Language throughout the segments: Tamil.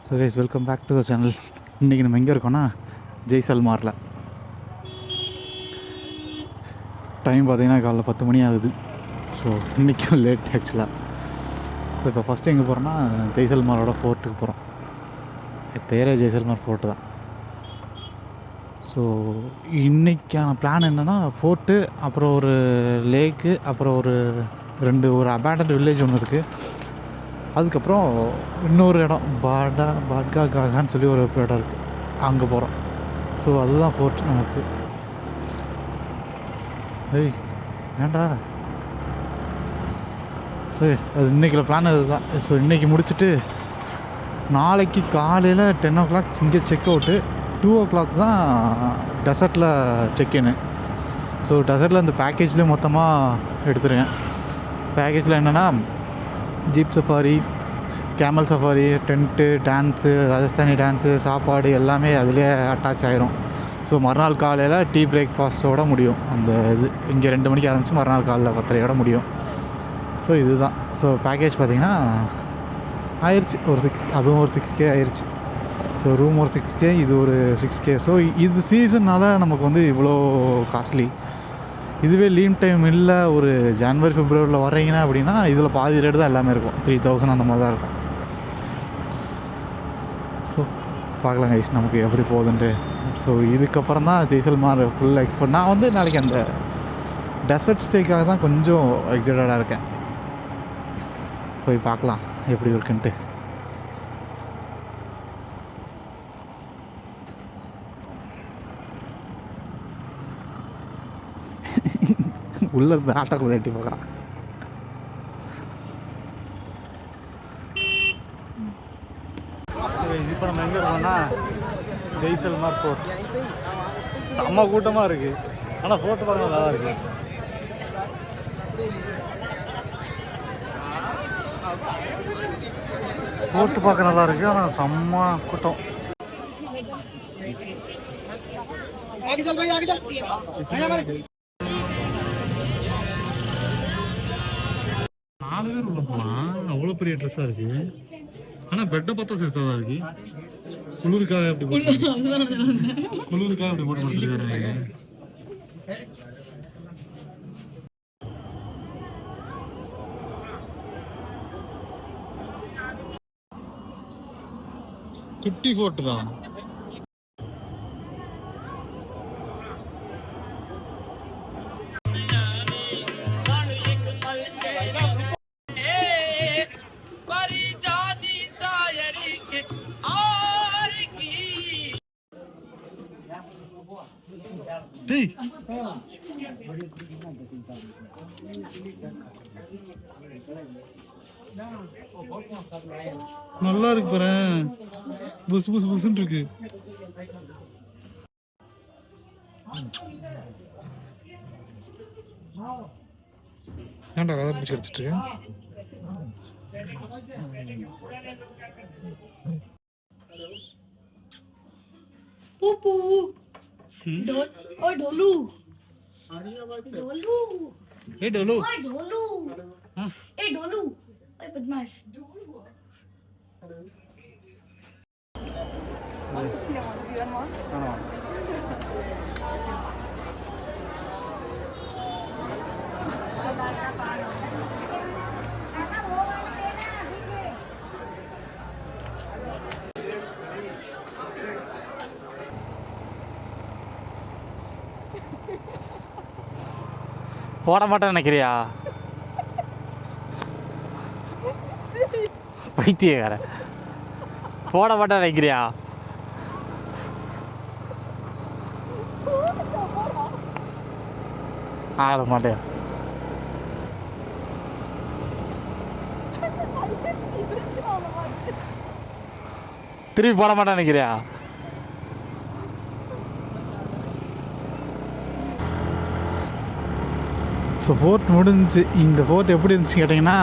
So guys welcome back to the channel. இன்றைக்கி நம்ம எங்கே இருக்கோன்னா ஜெய்சல்மாரில். டைம் பார்த்திங்கன்னா காலைல 10 மணி ஆகுது. ஸோ இன்றைக்கும் லேட் ஆக்சுவலாக. ஸோ இப்போ ஃபஸ்ட்டு எங்கே போகிறோன்னா ஜெய்சல்மாரோட ஃபோர்ட்டுக்கு போகிறோம். பேரே ஜெய்சல்மார் ஃபோர்ட்டு தான். ஸோ இன்றைக்கான பிளான் என்னென்னா ஃபோர்ட்டு, அப்புறம் ஒரு லேக்கு, அப்புறம் ஒரு அபேண்டன்ட் வில்லேஜ் ஒன்று இருக்குது. அதுக்கப்புறம் இன்னொரு இடம் பாட்காகான்னு சொல்லி ஒரு இடம் இருக்குது, அங்கே போகிறோம். ஸோ அதுதான் ஃபோர்ட் நமக்கு. ஏய் வேண்டா. ஸோ அது இன்றைக்கி பிளான் அதுதான். ஸோ இன்றைக்கி முடிச்சுட்டு நாளைக்கு காலையில் 10 o'clock இங்கே செக் அவுட்டு, 2 o'clock தான் டெசர்ட்டில் செக்இன்னு. ஸோ டெசர்ட்டில் இந்த பேக்கேஜ்லேயே மொத்தமாக எடுத்துருக்கேன். பேக்கேஜில் என்னென்னா jeep safari, camel safari, tent, dance, Rajasthani dance, சாப்பாடு எல்லாமே அதிலே அட்டாச் ஆகிரும். ஸோ மறுநாள் காலையில் டீ பிரேக்ஃபாஸ்ட்டோட முடியும். அந்த இது இங்கே 2 மணிக்கு ஆரம்பிச்சு மறுநாள் காலையில் 10:30 முடியும். ஸோ இதுதான். ஸோ பேக்கேஜ் பார்த்திங்கன்னா ஆயிடுச்சு ஒரு 6, அதுவும் ஒரு 6K ஆயிடுச்சு. ஸோ ரூம் ஒரு 6K, இது ஒரு 6K. ஸோ இது சீசன்னால் நமக்கு வந்து இவ்வளோ காஸ்ட்லி. இதுவே லீவ் டைம் இல்லை, ஒரு ஜனவரி பிப்ரவரியில் வர்றீங்கன்னா அப்படின்னா இதில் பாதி ரேட்டு தான் எல்லாமே இருக்கும். 3000 அந்த மாதிரி தான் இருக்கும். ஸோ பார்க்கலாம் கைஸ் நமக்கு எப்படி போகுதுன்ட்டு. ஸோ இதுக்கப்புறம் தான் ஜெய்சல்மார் ஃபுல்லாக எக்ஸ்போர்ட். நான் வந்து நாளைக்கு அந்த டெசர்ட் ஸ்டேக்காக தான் கொஞ்சம் எக்ஸைட்டடாக இருக்கேன். போய் பார்க்கலாம் எப்படி இருக்குன்ட்டு. உள்ளே இருந்து ஆட்டோக்குள்ள எட்டி பார்க்குறான். இப்போ நம்ம எங்கே இருக்கோம்னா ஜெய்சல்மார் ஃபோர்ட். செம்ம கூட்டமாக இருக்குது, ஆனால் ஃபோர்ட் பார்க்க நல்லா இருக்குது. ஃபோர்ட்டு பார்க்க நல்லா இருக்குது, ஆனால் செம்ம கூட்டம். நாலு பேர் உள்ள போகலாம். அவ்வளோ பெரிய ட்ரெஸ்ஸாக இருக்குது, ஆனால் பெட்டை பார்த்தா சேர்த்தா தான் இருக்குது. குளிருக்காக எப்படி போட்டு கொடுத்துருக்காரு. குட்டி ஃபோர்ட்டு தான். நல்லா இருக்கு பாரு, புசு புசு புசுன்னு இருக்கு. ஏன்டா கதை பிடிச்சி எடுத்துட்டு இருக்கேன். Pupu. Oh Dolu. Dolu. Hey Dolu. Oh Dolu. Hey Dolu. Hey Badmash. போட மாட்டேன்னு நினைக்கிறியா பைத்தியக்கார? போட மாட்டேன்னு நினைக்கிறியா? ஆட மாட்டேன். திருப்பி போட மாட்டேன்னு நினைக்கிறியா? ஸோ ஃபோர்ட் முடிஞ்சிச்சு. இந்த ஃபோர்ட் எப்படி இருந்துச்சு கேட்டிங்கன்னா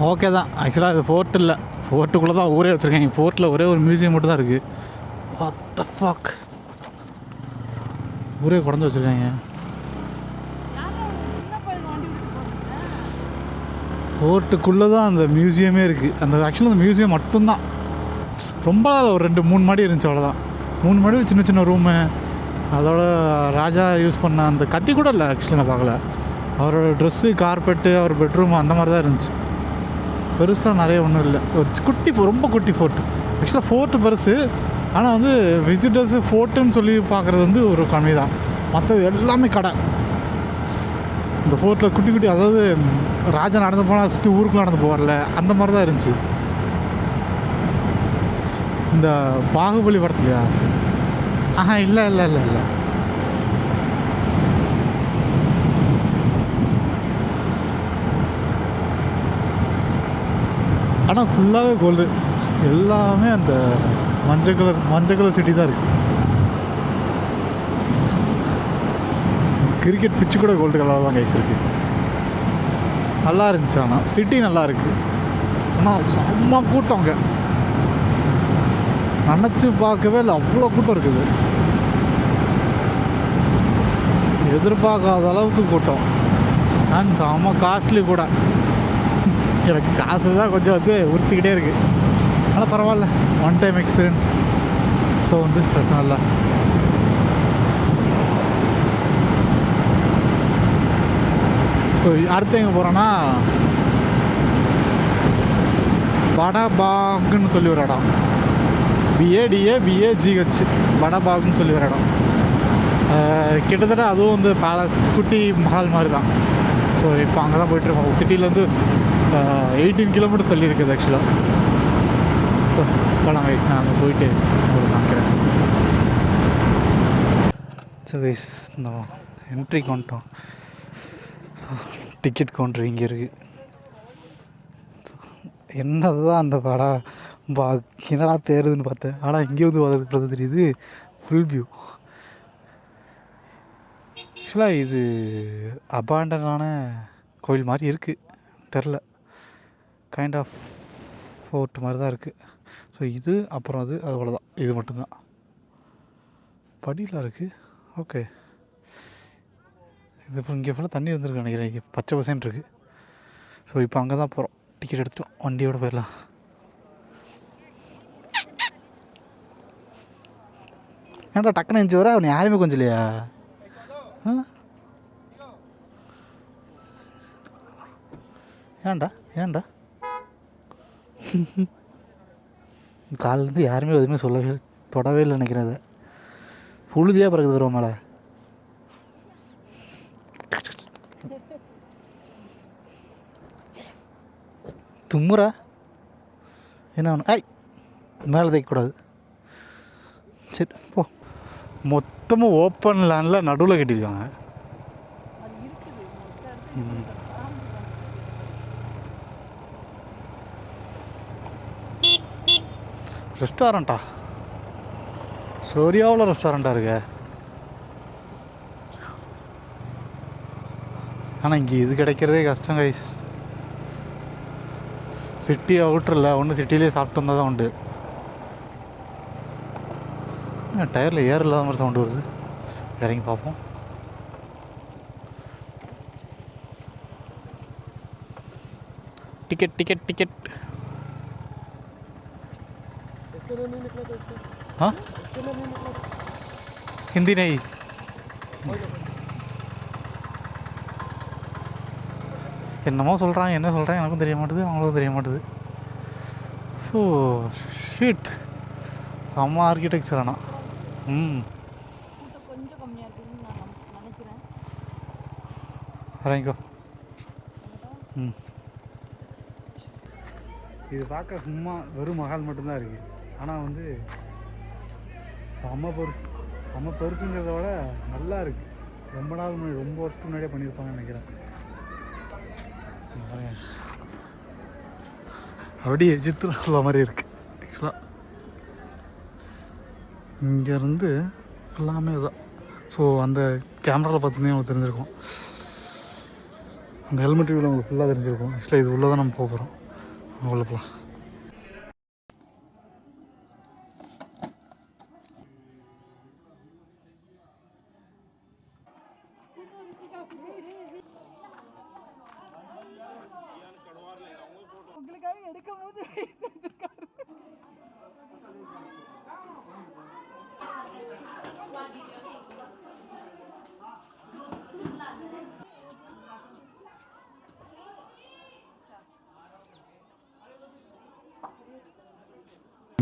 ஓகே தான். ஆக்சுவலாக இது ஃபோர்ட் இல்லை, ஃபோர்ட்டுக்குள்ளே தான் ஊரே வச்சுருக்காங்க. ஃபோர்ட்டில் ஒரே ஒரு மியூசியம் மட்டும் தான் இருக்குது. வாட் த ஃபக், ஊரே குறைஞ்சி வச்சுருக்காங்க. ஃபோர்ட்டுக்குள்ளே தான் அந்த மியூசியமே இருக்குது. அந்த ஆக்சுவலாக அந்த மியூசியம் மட்டும்தான். ரொம்ப ஒரு 2-3 மாடி இருந்துச்சு, அவ்வளோதான். 3 மாடி சின்ன சின்ன ரூமு. அதோட ராஜா யூஸ் பண்ண அந்த கத்தி கூட இல்லை ஆக்சுவலி, நான் பார்க்கல. அவரோட ட்ரெஸ்ஸு, கார்பெட்டு, அவர் பெட்ரூம் அந்த மாதிரி தான் இருந்துச்சு. பெருசாக நிறைய ஒன்றும் இல்லை. ஒரு குட்டி, ரொம்ப குட்டி ஃபோர்ட். ஆக்சுவலாக ஃபோர்ட்டு பெருசு, ஆனால் வந்து விசிட்டர்ஸு ஃபோர்ட்டுன்னு சொல்லி பார்க்குறது வந்து ஒரு கம்மி தான். மற்றது எல்லாமே கடை. இந்த ஃபோர்ட்டில் குட்டி குட்டி, அதாவது ராஜா நடந்து போனால் சுற்றி ஊருக்குள்ள நடந்து போவார்ல, அந்த மாதிரி தான் இருந்துச்சு. இந்த பாகுபலி படத்துலையா? ஆஹா, இல்லை இல்லை இல்லை இல்லை. ஆனால் ஃபுல்லாகவே கோல்டு. எல்லாமே அந்த மஞ்சள் கலர் சிட்டி தான் இருக்குது. கிரிக்கெட் பிச்சு கூட கோல்டு கலர் தான் கைஸ் இருக்குது. நல்லா இருந்துச்சு. ஆனால் சிட்டி நல்லா இருக்குது. ஆனால் செம்ம கூட்டம் அங்கே. நினச்சி பார்க்கவே இல்லை, அவ்வளோ கூட்டம் இருக்குது. எதிர்பார்க்காத அளவுக்கு கூட்டம். அண்ட் செம்ம காஸ்ட்லி கூட. எனக்கு காசு தான் கொஞ்சம் வந்து உறுத்திக்கிட்டே இருக்குது. ஆனால் பரவாயில்ல, ஒன் டைம் எக்ஸ்பீரியன்ஸ். ஸோ வந்து பிரச்சனை இல்லை. ஸோ அடுத்து எங்கே போகிறோன்னா, படபாகுன்னு சொல்லி ஒரு இடம். BADABAGH படபாகுன்னு சொல்லி ஒரு இடம். கிட்டத்தட்ட அதுவும் வந்து பேலஸ், குட்டி மஹால் மாதிரி தான். ஸோ இப்போ அங்கே தான் போய்ட்டுருக்கோம். சிட்டிலேருந்து 18 கிலோமீட்டர் தள்ளி இருக்குது ஆக்சுவலாக. ஸோ போகலாம் கைஸ், நான் அங்கே போயிட்டு உங்களுக்கு காமிக்கிறேன். ஸோ கைஸ், இந்த என்ட்ரி கவுண்டோம். ஸோ டிக்கெட் கவுண்டர் இங்கே இருக்குது. என்னது தான் அந்த என்னடா பேருதுன்னு பார்த்தேன். ஆனால் இங்கே வந்து பார்த்து தெரியுது ஃபுல் வியூ. ஆக்சுவலாக இது அபாண்டனான கோயில் மாதிரி இருக்குது, தெரில. கைண்ட் ஆஃப் ஃபோர்ட் மாதிரி தான் இருக்குது. ஸோ இது அப்புறம் அது அவ்வளோதான், இது மட்டும்தான். படியெலாம் இருக்குது. ஓகே, இது இப்போ இங்கே ஃபுல்லாக தண்ணி வந்துருக்கு நினைக்கிறேன். இங்கே பச்சை பசேன்னு இருக்குது. ஸோ இப்போ அங்கே தான் போகிறோம். டிக்கெட் எடுத்துட்டோம், வண்டியோடு போயிடலாம். ஏன்டா டக்குன்னு எஞ்சி வர, அவன் யாருமே கொஞ்சம் இல்லையா? ஏன்டா ஏன்டா காலிலேருந்து யாருமே எதுவுமே சொல்லவே தொடவே இல்லை நினைக்கிறேன். அதை புழுதியாக பிறகுது வருவோம் மேலே. தும்முறா என்ன ஒன்று? ஐ, மேலே தைக்கக்கூடாது. சரி போ. மொத்தமாக ஓப்பன் லேண்டில் நடுவில் கட்டியிருக்காங்க. ரெஸ்டாரண்ட்டா? சோரியாவில் ரெஸ்டாரண்ட்டாக இருக்கு. ஆனால் இங்கே இது கிடைக்கிறதே கஷ்டம் கைஸ். சிட்டி அவுட்டரில் ஒன்று, சிட்டிலே சாப்பிட்டு வந்தால் தான் உண்டு. டயரில் ஏர் இல்லாத மாதிரி சவுண்டு வருது. இறங்கி பார்ப்போம். टिकट टिकट टिकट इसका नाम नहीं निकला था इसका. हाँ, इसका नाम नहीं निकला था. हिंदी नहीं. என்னமோ சொல்கிறாங்க, என்ன சொல்கிறாங்க எனக்கும் தெரிய மாட்டுது, அவங்களுக்கும் தெரிய மாட்டுது. ஸோ ஷீட் செம்ம ஆர்கிடெக்சர். ஆனால் கொஞ்சம் கம்மியாக இருக்குன்னு நான் நினைக்கிறேன். இறங்கிக்கோ. இது பார்க்க சும்மா வெறும் மகால் மட்டும்தான் இருக்குது. ஆனால் வந்து செம்ம பெருசுங்கிறத விட நல்லா இருக்குது. ரொம்ப நாள் முன்னாடி, ரொம்ப வருஷத்துக்கு முன்னாடியே பண்ணியிருப்பாங்கன்னு நினைக்கிறேன். அப்படியே சித்திர மாதிரி இருக்குது ஆக்சுவலாக. இங்கேருந்து எல்லாமே தான். ஸோ அந்த கேமராவில் பார்த்தீங்கன்னா உங்களுக்கு தெரிஞ்சிருக்கும், அந்த ஹெல்மெட் வியூவில் உங்களுக்கு ஃபுல்லாக தெரிஞ்சிருக்கும். ஆக்சுவலாக இது உள்ளே தான் நம்ம போக போகிறோம். உள்ள போகலாம்.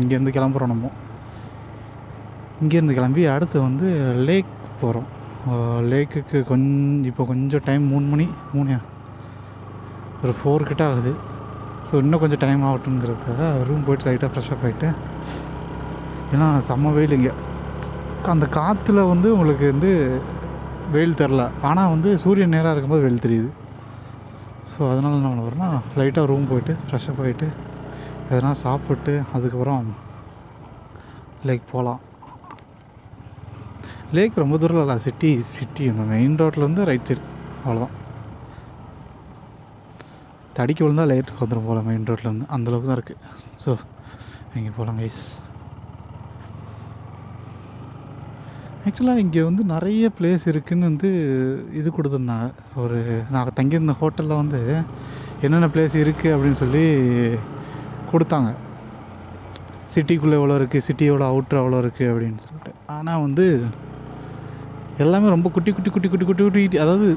இங்கேருந்து கிளம்புறோம் நம்ம. இங்கேருந்து கிளம்பி அடுத்து வந்து லேக் போகிறோம். லேக்குக்கு இப்போ கொஞ்சம் டைம் 3 மணி ஒரு 4 கிட்ட ஆகுது. ஸோ இன்னும் கொஞ்சம் டைம் ஆகட்டுங்கிறதுக்காக ரூம் போய்ட்டு லைட்டாக ஃப்ரெஷ்அப் ஆகிட்டு, ஏன்னா செம்ம வெயில் இங்கே. அந்த காற்றுல வந்து உங்களுக்கு வந்து வெயில் தெரில, ஆனால் வந்து சூரியன் நேராக இருக்கும்போது வெயில் தெரியுது. ஸோ அதனால் என்ன பண்ண போகிறோம்னா லைட்டாக ரூம் போய்ட்டு ஃப்ரெஷ்அப் ஆகிட்டு எதனா சாப்பிட்டு அதுக்கப்புறம் லேக் போகலாம். லேக் ரொம்ப தூரம் இல்லை, சிட்டி அந்த மெயின் ரோட்லேருந்து ரைட் சைடு அவ்வளோதான். தடிக்க விழுந்தால் லேட்டுக்கு வந்துடும் போல் மெயின் ரோட்லேருந்து, அந்தளவுக்கு தான் இருக்குது. ஸோ இங்கே போகலாம் கைஸ். ஆக்சுவலாக இங்கே வந்து நிறைய பிளேஸ் இருக்குதுன்னு வந்து இது கொடுத்துருந்தாங்க. நாங்கள் தங்கியிருந்த ஹோட்டலில் வந்து என்னென்ன பிளேஸ் இருக்குது அப்படின்னு சொல்லி கொடுத்தாங்க. சிட்டிக்குள்ளே எவ்வளோ இருக்குது, சிட்டியோட அவுட்ரு எவ்வளோ இருக்குது அப்படின்னு சொல்லிட்டு. ஆனால் வந்து எல்லாமே ரொம்ப குட்டி, அதாவது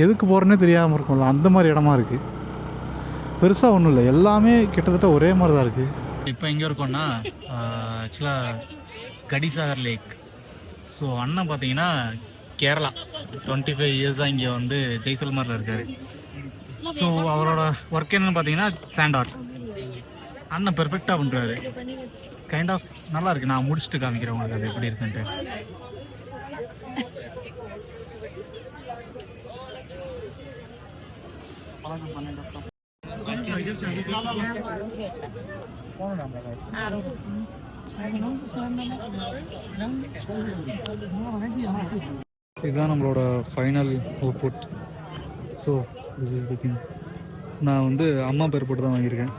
எதுக்கு போகிறேன்னே தெரியாமல் இருக்கும்ல, அந்த மாதிரி இடமா இருக்குது. பெருசாக ஒன்றும் இல்லை, எல்லாமே கிட்டத்தட்ட ஒரே மாதிரி தான் இருக்குது. இப்போ எங்கே இருக்கோன்னா ஆக்சுவலாக கடிசாகர் லேக். ஸோ அண்ணன் பார்த்தீங்கன்னா கேரளா 25 இயர்ஸாக இங்கே வந்து ஜெய்சல்மரில் இருக்கார். ஸோ அவரோட ஒர்க் என்னென்னு பார்த்தீங்கன்னா சாண்ட் ஆர்ட். அண்ணன் பெர்ஃபெக்டாக பண்ணுறாரு. கைண்ட் ஆஃப் நல்லா இருக்குது. நான் முடிச்சுட்டு காமிக்கிறேன் உங்களுக்கு அது எப்படி இருக்குன்ட்டு. இதுதான் நம்மளோட final output. So this is the thing. நான் வந்து அம்மா பேர் போட்டு தான் வாங்கியிருக்கேன்.